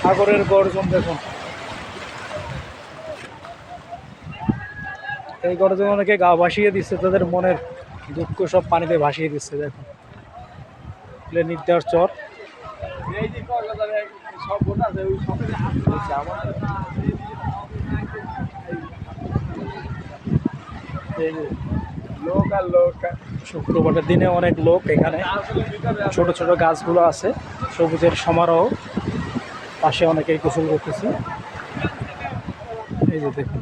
সাগরের গর্জন দেখুন, এই গর্জন অনেকে গা ভাসিয়ে দিচ্ছে, তাদের মনের দুঃখ সব পানিতে ভাসিয়ে দিচ্ছে। দেখুন নির্দার চর, শুক্রবারের দিনে অনেক লোক এখানে। ছোট ছোট গাছগুলো আছে, সবুজের সমারোহ, পাশে অনেকেই গোসল করতেছে। এই যে দেখুন,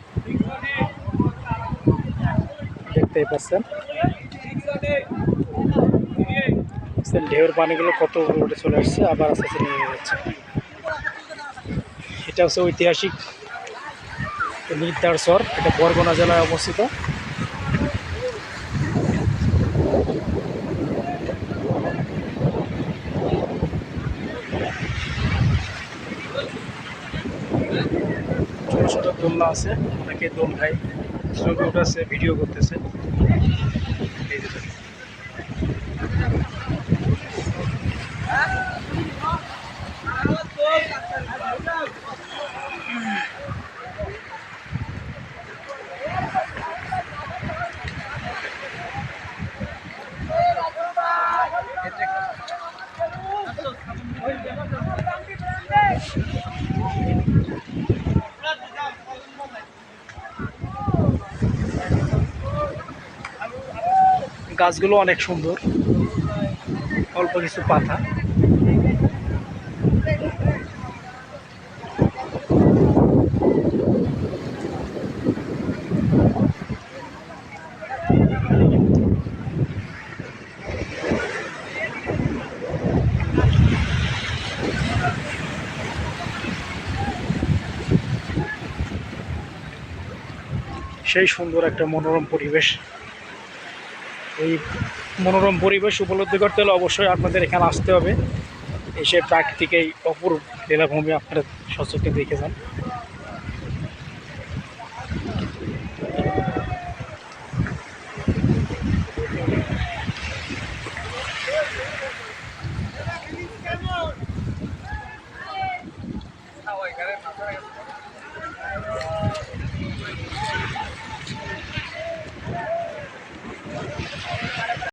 দেখতেই পাচ্ছেন ঢেউর পানিগুলো কত উপরে চলে আসছে, আবার আস্তে আস্তে নেমে যাচ্ছে। এটা হচ্ছে ঐতিহাসিক নির্দার চর, এটা বরগুনা জেলায় অবস্থিত। ছোট ছোট দোলনা আছে, অনেকে দোল খায়, ছবি উঠাচ্ছে, ভিডিও করতেছে। এই যে গাছগুলো অনেক সুন্দর, অল্প কিছু পাতা। সেই সুন্দর একটা মনোরম পরিবেশ। এই মনোরম পরিবেশ উপলব্ধি করতে হলে অবশ্যই আপনাদের এখানে আসতে হবে, এসে প্রাকৃতিক এই অপূর্ব লীলাভূমি আপনারা সচক্ষে দেখে যান।